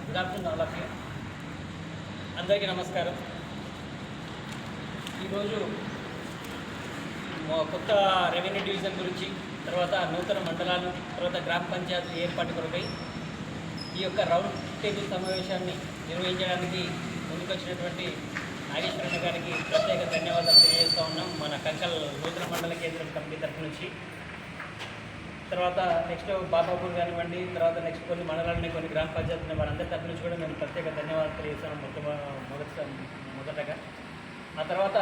Good afternoon all of you. అందరికీ నమస్కారం. ఈరోజు కొత్త రెవెన్యూ డివిజన్ గురించి, తర్వాత నూతన మండలాలు, తర్వాత గ్రామ పంచాయతీ ఏర్పాటు కొరకై ఈ యొక్క రౌండ్ టేబుల్ సమావేశాన్ని నిర్వహించడానికి ముందుకొచ్చినటువంటి నాగేశ్వరన్న గారికి ప్రత్యేక ధన్యవాదాలు తెలియజేస్తూ ఉన్నాం మన కంకల్ నూతన మండల కేంద్రం కమిటీ తరఫు నుంచి. తర్వాత నెక్స్ట్ బాబాపూర్ కానివ్వండి, తర్వాత నెక్స్ట్ కొన్ని మండలాలని, కొన్ని గ్రామ పంచాయతీని వారందరి తరఫు నుంచి కూడా మేము ప్రత్యేక ధన్యవాదాలు తెలియజేస్తాను మొదటగా. ఆ తర్వాత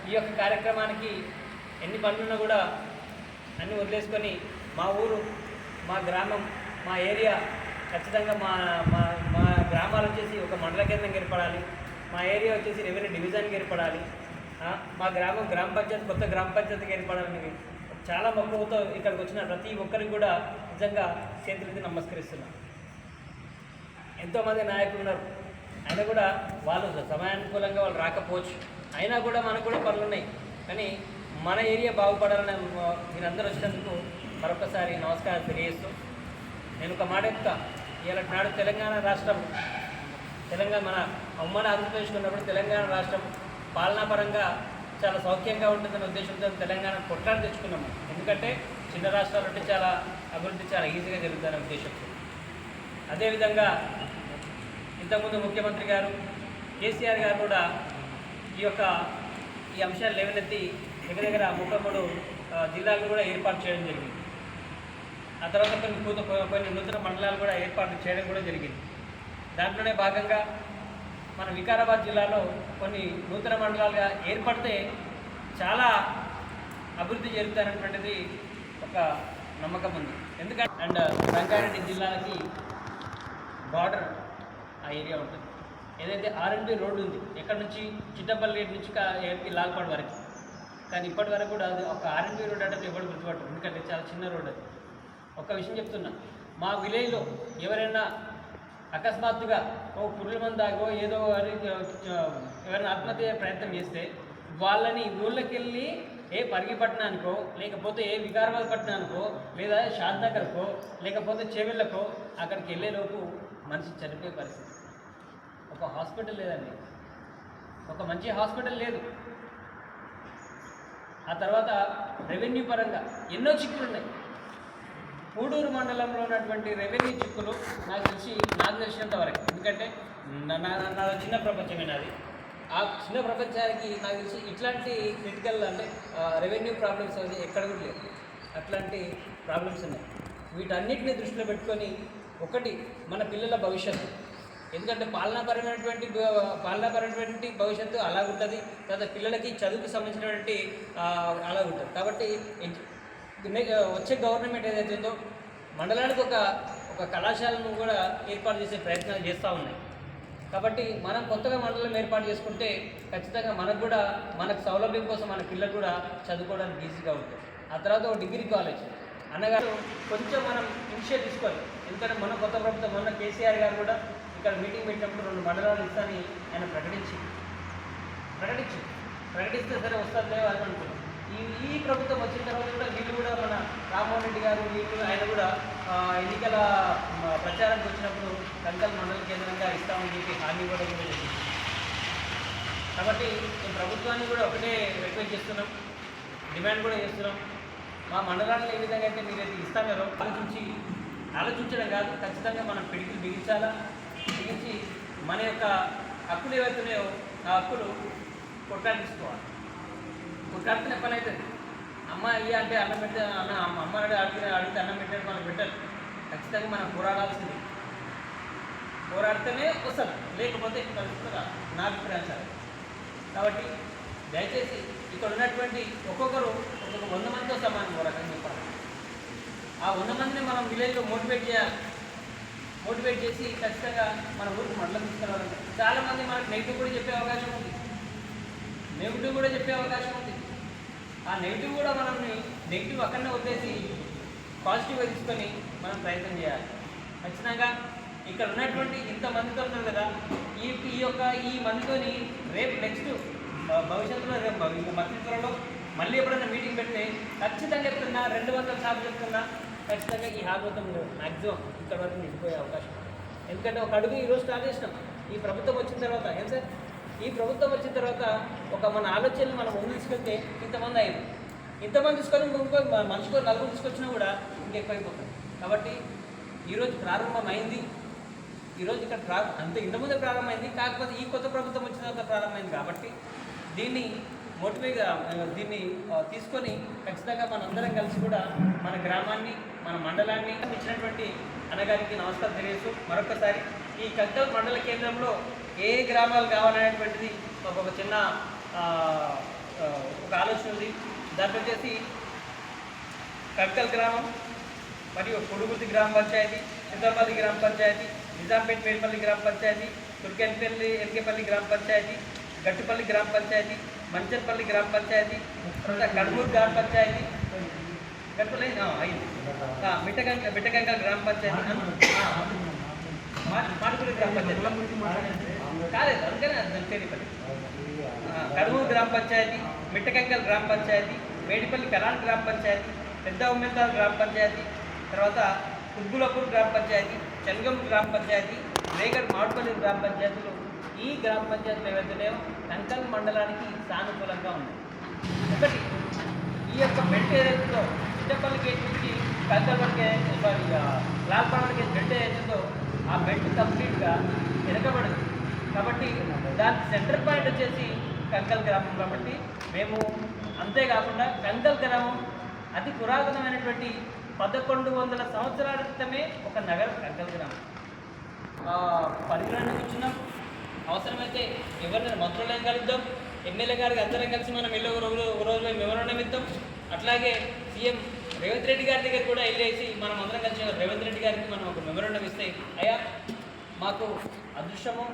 ఈ యొక్క కార్యక్రమానికి ఎన్ని పనులున్నా కూడా అన్నీ వదిలేసుకొని మా ఊరు, మా గ్రామం, మా ఏరియా ఖచ్చితంగా మా మా మా గ్రామాలు వచ్చేసి ఒక మండల కేంద్రంగా ఏర్పడాలి, మా ఏరియా వచ్చేసి రెవెన్యూ డివిజన్కి ఏర్పడాలి, మా గ్రామం గ్రామ పంచాయతీ కొత్త గ్రామ పంచాయతీకి ఏర్పడాలని చాలా మక్కువతో ఇక్కడికి వచ్చిన ప్రతి ఒక్కరికి కూడా నిజంగా చేతులెత్తి నమస్కరిస్తున్నాం. ఎంతోమంది నాయకులు ఉన్నారు, అయినా కూడా వాళ్ళు సమయానుకూలంగా వాళ్ళు రాకపోవచ్చు, అయినా కూడా మనకు కూడా పనులు ఉన్నాయి. కానీ మన ఏరియా బాగుపడాలని మీరందరూ వచ్చినందుకు మరొకసారి నమస్కారం తెలియజేస్తూ నేను ఒక మాట చెప్తా. ఇవాళ నాడు తెలంగాణ రాష్ట్రం, మన ఉమ్మడి ఆంధ్రప్రదేశ్లో ఉన్నప్పుడు తెలంగాణ రాష్ట్రం పాలనాపరంగా చాలా సౌఖ్యంగా ఉంటుందనే ఉద్దేశంతో తెలంగాణ కొట్లాడి తెచ్చుకున్నాము. ఎందుకంటే చిన్న రాష్ట్రాలు అంటే చాలా అభివృద్ధి చాలా ఈజీగా జరుగుతుందనే ఉద్దేశంతో. అదేవిధంగా ఇంతకుముందు ముఖ్యమంత్రి గారు కేసీఆర్ గారు కూడా ఈ అంశాలు లేవనెత్తి దగ్గర 33 జిల్లాలు కూడా ఏర్పాటు చేయడం జరిగింది. ఆ తర్వాత కొన్ని నూతన మండలాలు కూడా ఏర్పాటు చేయడం కూడా జరిగింది. దాంట్లోనే భాగంగా మన వికారాబాద్ జిల్లాలో కొన్ని నూతన మండలాలుగా ఏర్పడితే చాలా అభివృద్ధి జరుగుతారనేటువంటిది ఒక నమ్మకం ఉంది. ఎందుకంటే అండ్ రంగారెడ్డి జిల్లాలకి బార్డర్ ఆ ఏరియా ఉంటుంది. ఏదైతే R&B రోడ్డు ఉంది, ఎక్కడి నుంచి చిట్టపల్లి నుంచి ఏపీ లాల్పాడ్ వరకు, కానీ ఇప్పటి వరకు కూడా అది ఒక R&B రోడ్ అంటే ఎవరు గుర్తుపట్టరు, ఎందుకంటే చాలా చిన్న రోడ్ అది. ఒక విషయం చెప్తున్నా, మా విలేజ్లో ఎవరైనా అకస్మాత్తుగా పురుగుల మందాగో ఏదో ఎవరైనా ఆత్మహత్య ప్రయత్నం చేస్తే వాళ్ళని ఊళ్ళకి వెళ్ళి పరిగిపట్నానికో, లేకపోతే వికారాబాద్ పట్టణానికో, లేదా షాద్నగర్కో, లేకపోతే చేవెళ్ళకో అక్కడికి వెళ్ళేలోపు మనిషి చనిపోయే పరిస్థితి. ఒక హాస్పిటల్ లేదండి, ఒక మంచి హాస్పిటల్ లేదు. ఆ తర్వాత రెవెన్యూ పరంగా ఎన్నో చిక్కులు ఉన్నాయి. పూడూరు మండలంలో ఉన్నటువంటి రెవెన్యూ చిక్కులు నాకు తెలిసినంత వరకు, ఎందుకంటే నా చిన్న ప్రపంచమే నాది. ఆ చిన్న ప్రపంచానికి నాకు తెలిసి ఇట్లాంటి క్రిటికల్ అంటే రెవెన్యూ ప్రాబ్లమ్స్ అనేది ఎక్కడ కూడా లేవు. అట్లాంటి ప్రాబ్లమ్స్ ఉన్నాయి. వీటన్నిటిని దృష్టిలో పెట్టుకొని ఒకటి మన పిల్లల భవిష్యత్తు, ఎందుకంటే పాలనాపరమైనటువంటి భవిష్యత్తు అలా ఉంటుంది. తర్వాత పిల్లలకి చదువుకు సంబంధించినటువంటి అలా ఉంటుంది. కాబట్టి వచ్చే గవర్నమెంట్ ఏదైతే ఉందో మండలానికి ఒక కళాశాలను కూడా ఏర్పాటు చేసే ప్రయత్నాలు చేస్తూ ఉన్నాయి. కాబట్టి మనం కొత్తగా మండలం ఏర్పాటు చేసుకుంటే ఖచ్చితంగా మనకు సౌలభ్యం కోసం మన పిల్లలు కూడా చదువుకోవడానికి ఈజీగా ఉంటుంది. ఆ తర్వాత ఒక డిగ్రీ కాలేజ్ అన్నగారు కొంచెం మనం ఇనిషియేట్ తీసుకోవాలి. ఎందుకంటే కొత్త ప్రభుత్వం మొన్న కేసీఆర్ గారు కూడా ఇక్కడ మీటింగ్ పెట్టినప్పుడు 2 మండలాలు ఇస్తానని ఆయన ప్రకటిస్తే సరే వస్తుంది లేవు అని అనుకున్నాం. ఈ ప్రభుత్వం వచ్చిన తర్వాత కూడా వీళ్ళు కూడా మన రామ్మోహన్ రెడ్డి గారు ఆయన కూడా ఎన్నికల ప్రచారానికి వచ్చినప్పుడు కంకల్ మండల కేంద్రంగా ఇస్తామని చెప్పి హామీ కూడా జరిగింది. కాబట్టి మేము ప్రభుత్వాన్ని కూడా ఒకటే రిక్వెస్ట్ చేస్తున్నాం, డిమాండ్ కూడా చేస్తున్నాం. మా మండలాన్ని ఏ విధంగా అయితే మీరైతే ఇస్తారో ఆలోచించడం కాదు, ఖచ్చితంగా మనం పిడికిలు బిగించి మన యొక్క హక్కులు ఏవైతున్నాయో ఆ హక్కులు కొట్లాడించుకోవాలి. కొట్లాడితే పని అవుతుంది. అమ్మ అయ్యా అంటే అన్నం పెట్టే అమ్మ అడిగితే అన్నం పెట్టాడు, మనం పెట్టాలి. ఖచ్చితంగా మనం పోరాడాల్సింది, పోరాడితేనే వస్తుంది, లేకపోతే పరిస్థితులు నా అభిప్రాయం సార్. కాబట్టి దయచేసి ఇక్కడ ఉన్నటువంటి ఒక్కొక్కరు 100 మందితో సమానం ఒక రకంగా చెప్పాలి. ఆ 100 మందిని మనం విలేజ్లో మోటివేట్ చేసి ఖచ్చితంగా మన ఊరికి మండలం తీసుకురావాలంటే చాలామంది మనకు నెగిటివ్ కూడా చెప్పే అవకాశం ఉంది. ఆ నెగిటివ్ కూడా నెగిటివ్ అక్కడనే వదిలేసి పాజిటివ్గా తీసుకొని మనం ప్రయత్నం చేయాలి. ఖచ్చితంగా ఇక్కడ ఉన్నటువంటి ఇంతమందితో ఉన్నారు కదా, ఈ మందితోని రేపు నెక్స్ట్ భవిష్యత్తులో మధ్య త్వరలో మళ్ళీ ఎప్పుడైనా మీటింగ్ పెడితే ఖచ్చితంగా చెప్తున్నా, 200 సార్లు చెప్తున్నా, ఖచ్చితంగా ఈ హామీతో మ్యాక్సిమం ఇక్కడ వరకు నిండిపోయే అవకాశం. ఎందుకంటే ఒక అడుగు ఈరోజు స్టార్ట్ చేసినాం ఈ ప్రభుత్వం వచ్చిన తర్వాత. ఏం సార్, ఈ ప్రభుత్వం వచ్చిన తర్వాత ఒక మన ఆలోచనలు మనం ముందు తీసుకెళ్తే ఇంతమంది అయ్యారు, ఇంతమంది తీసుకొని ఇంకో మనిషికో నలుగురు తీసుకొచ్చినా కూడా ఇంకెక్కువైపోతుంది. కాబట్టి ఈరోజు ప్రారంభమైంది, ఈరోజు ఇక్కడ అంతే ఇంతకుముందే ప్రారంభమైంది, కాకపోతే ఈ కొత్త ప్రభుత్వం వచ్చిన తర్వాత ప్రారంభమైంది. కాబట్టి దీన్ని దీన్ని తీసుకొని ఖచ్చితంగా మనందరం కలిసి కూడా మన గ్రామాన్ని, మన మండలాన్ని ఇచ్చినటువంటి అన్నగారికి నమస్కారం తెలియజేస్తూ మరొకసారి ఈ కక్కల్ మండల కేంద్రంలో ఏ గ్రామాలు కావాలనేటువంటిది ఒక చిన్న ఒక ఆలోచన ఉంది. దాంట్లో వచ్చేసి కక్కల్ గ్రామం మరియు కొడుగుర్తి గ్రామ పంచాయతీ, చింతపల్లి గ్రామ పంచాయతీ, నిజాంపేట్ మేడిపల్లి గ్రామ పంచాయతీ, తుర్కెన్పల్లి ఎల్కేపల్లి గ్రామ పంచాయతీ, గట్టుపల్లి గ్రామ పంచాయతీ, మంచర్పల్లి గ్రామ పంచాయతీ, తర్వాత కడమూరు గ్రామ పంచాయతీ, గట్టుపల్లి అయింది, మిట్టగంగ గ్రామ పంచాయతీ, మాడుపల్లి గ్రామ పంచాయతీ కాలేదు అందుకనే చేరిపల్లి, కడమూరు గ్రామ పంచాయతీ, మిట్టగంగల్ గ్రామ పంచాయతీ, మేడిపల్లి కలాన్ గ్రామ పంచాయతీ, పెద్ద ఉమ్మెత్తాల్ గ్రామ పంచాయతీ, తర్వాత కుద్బులపూర్ గ్రామ పంచాయతీ, చెన్గం గ్రామ పంచాయతీ, రేగడ్ మాడుపల్లి గ్రామ పంచాయతీలు ఈ గ్రామ పంచాయతీలు ఏవైతున్నాయో కంకల్ మండలానికి సానుకూలంగా ఉంది. ఒకటి ఈ యొక్క బెల్ట్ ఏదైతుందో చిట్టపల్లి గేట్ నుంచి కంకల్ వరకే లాల్పాడ గేట్ బెల్ట్ ఏదైతుందో ఆ బెల్ట్ కంప్లీట్గా వెనకబడింది. కాబట్టి దాని సెంటర్ పాయింట్ వచ్చేసి కంకల్ గ్రామం. కాబట్టి మేము అంతేకాకుండా కంకల్ గ్రామం అతి పురాతనమైనటువంటి 1100 సంవత్సరాల క్రితమే ఒక నగరం కంకల్ గ్రామం. పరిగణన ఇచ్చినాం, అవసరమైతే ఎవరినైనా మంత్రులను కలుద్దాం, ఎమ్మెల్యే గారికి అందరం కలిసి మనం వెళ్ళి ఒక రోజు మెమోరాండం ఇద్దాం. అట్లాగే సీఎం రేవంత్ రెడ్డి గారి దగ్గర కూడా వెళ్ళేసి మనం అందరం కలిసి రేవంత్ రెడ్డి గారికి మనం ఒక మెమోరాండం ఇస్తే, అయ్యా మాకు అదృష్టము,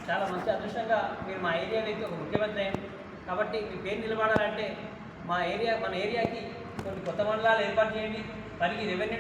చాలా మంచి అదృష్టంగా మీరు మా ఏరియాకి ఒక ముఖ్యమంత్రి అయ్యారు, కాబట్టి మీ పేరు నిలబడాలంటే మన ఏరియాకి కొన్ని కొత్త మండలాలు ఏర్పాటు చేయండి, వారికి రెవెన్యూ